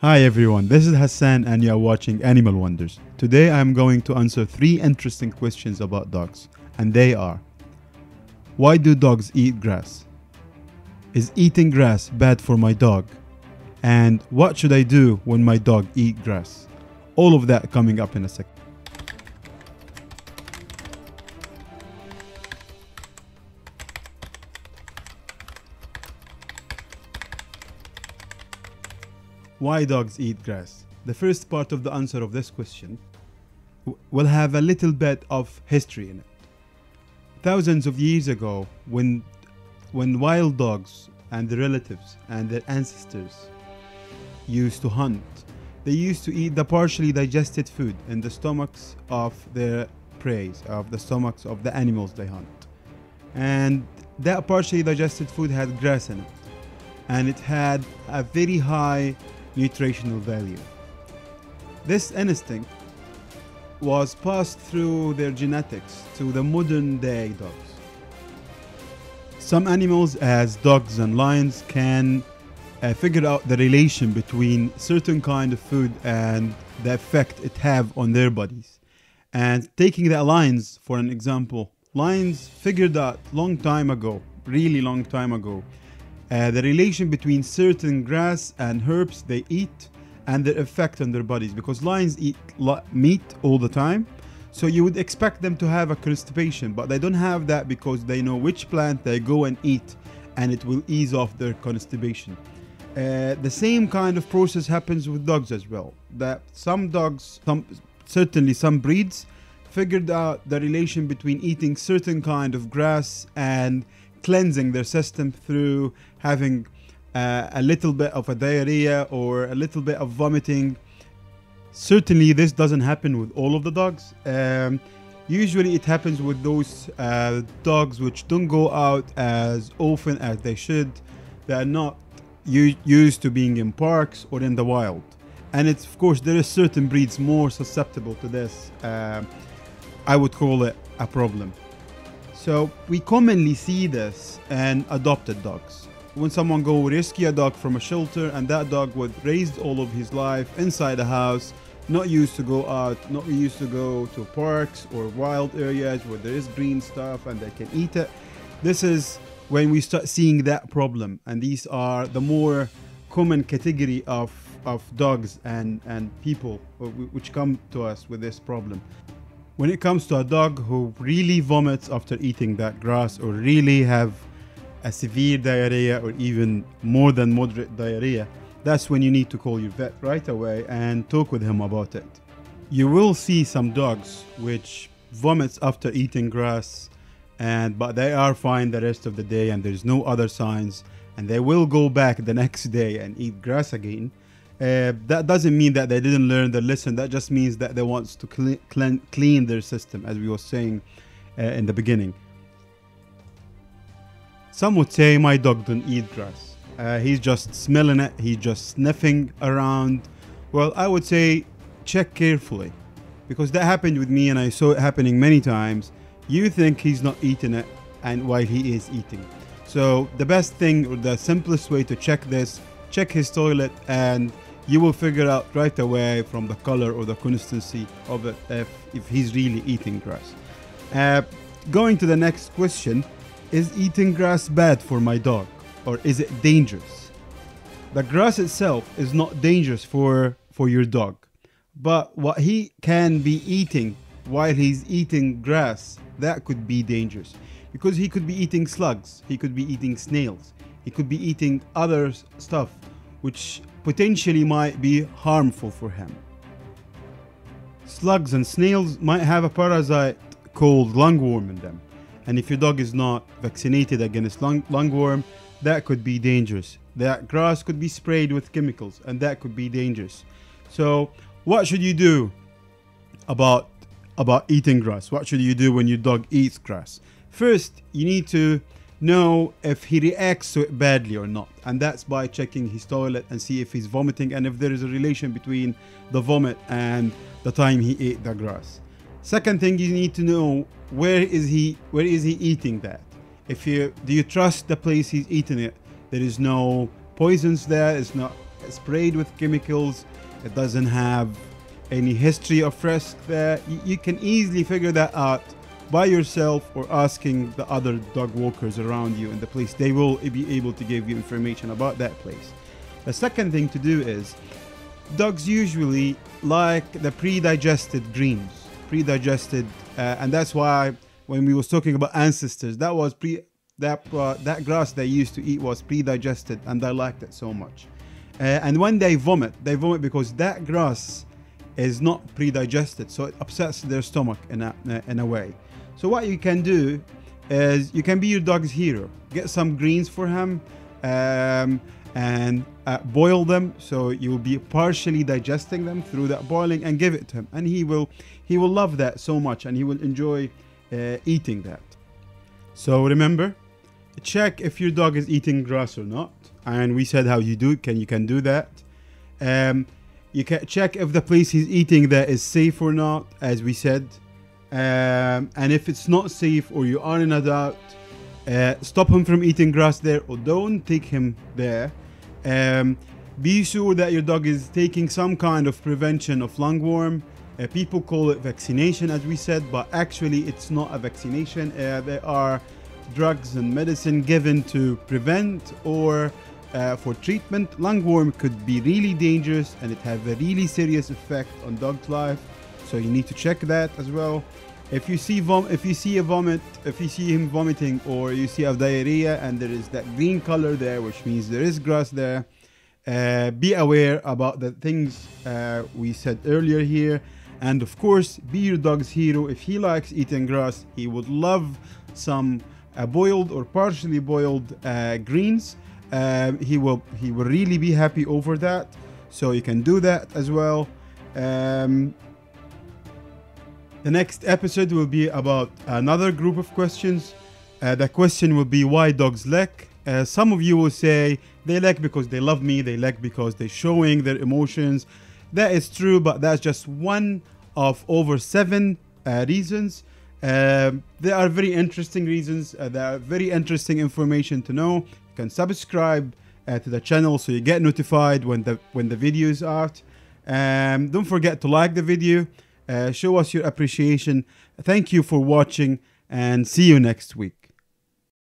Hi everyone, this is Hassan and you are watching Animal Wonders. Today I am going to answer 3 interesting questions about dogs, and they are: why do dogs eat grass? Is eating grass bad for my dog? And what should I do when my dog eats grass? All of that coming up in a second. Why dogs eat grass? The first part of the answer of this question will have a little bit of history in it. Thousands of years ago, when wild dogs and their relatives and their ancestors used to hunt, they used to eat the partially digested food in the stomachs of their prey, of the stomachs of the animals they hunt. And that partially digested food had grass in it, and it had a very high nutritional value. This instinct was passed through their genetics to the modern day dogs. Some animals, as dogs and lions, can figure out the relation between certain kind of food and the effect it have on their bodies. And taking the lions for an example, lions figured out long time ago, really long time ago, the relation between certain grass and herbs they eat and their effect on their bodies, because lions eat meat all the time, so you would expect them to have a constipation, but they don't have that because they know which plant they go and eat and it will ease off their constipation. The same kind of process happens with dogs as well, that some dogs, certainly some breeds, figured out the relation between eating certain kind of grass and cleansing their system through having a little bit of a diarrhea or a little bit of vomiting. Certainly this doesn't happen with all of the dogs. Usually it happens with those dogs which don't go out as often as they should. They are not used to being in parks or in the wild. And it's, of course, there is certain breeds more susceptible to this. I would call it a problem. So we commonly see this in adopted dogs. When someone go rescue a dog from a shelter and that dog was raised all of his life inside a house, not used to go out, not used to go to parks or wild areas where there is green stuff and they can eat it. This is when we start seeing that problem, and these are the more common category of dogs and people which come to us with this problem. When it comes to a dog who really vomits after eating that grass, or really have a severe diarrhea or even more than moderate diarrhea, that's when you need to call your vet right away and talk with him about it. You will see some dogs which vomits after eating grass, but they are fine the rest of the day and there's no other signs, and they will go back the next day and eat grass again. That doesn't mean that they didn't learn their lesson. That just means that they want to clean their system, as we were saying in the beginning. Some would say my dog don't eat grass. He's just smelling it. He's just sniffing around. Well, I would say check carefully, because that happened with me and I saw it happening many times. You think he's not eating it, and while he is eating. So the best thing, or the simplest way to check this, check his toilet, and you will figure out right away from the color or the consistency of it if he's really eating grass. Going to the next question, is eating grass bad for my dog, or is it dangerous? The grass itself is not dangerous for your dog, but what he can be eating while he's eating grass, that could be dangerous, because he could be eating slugs, he could be eating snails, he could be eating other stuff which potentially might be harmful for him. Slugs and snails might have a parasite called lungworm in them, and if your dog is not vaccinated against lungworm, that could be dangerous. That grass could be sprayed with chemicals, and that could be dangerous. So what should you do about eating grass? What should you do when your dog eats grass? First, you need to know if he reacts to it badly or not, and that's by checking his toilet and see if he's vomiting and if there is a relation between the vomit and the time he ate the grass. Second thing, you need to know where is he eating that. Do you trust the place he's eating it? There is no poisons there, it's not sprayed with chemicals. It doesn't have any history of risk there. You can easily figure that out by yourself or asking the other dog walkers around you in the place. They will be able to give you information about that place. The second thing to do is, dogs usually like the pre-digested greens, and that's why when we was talking about ancestors, that was that grass they used to eat was pre-digested, and they liked it so much. And when they vomit because that grass is not pre-digested, so it upsets their stomach in a way. So what you can do is you can be your dog's hero. Get some greens for him, and boil them, so you'll be partially digesting them through that boiling, and give it to him, and he will love that so much, and he will enjoy eating that. So remember, check if your dog is eating grass or not, and we said how you can do that. You can check if the place he's eating there is safe or not, as we said, and if it's not safe or you are in a doubt, stop him from eating grass there, or don't take him there. Be sure that your dog is taking some kind of prevention of lungworm. People call it vaccination, as we said, but actually it's not a vaccination. There are drugs and medicine given to prevent or for treatment. Lungworm could be really dangerous, and it have a really serious effect on dog's life, so you need to check that as well. If you see him vomiting, or you see a diarrhea and there is that green color there, which means there is grass there, be aware about the things we said earlier here. And of course, be your dog's hero. If he likes eating grass, he would love some boiled or partially boiled greens. He will really be happy over that, so you can do that as well. The next episode will be about another group of questions. The question will be, why dogs lick? Some of you will say they lick because they love me, they lick because they're showing their emotions. That is true, but that's just one of over 7 reasons. There are very interesting reasons. There are very interesting information to know. You can subscribe to the channel so you get notified when the video is out. Don't forget to like the video. Show us your appreciation. Thank you for watching, and see you next week.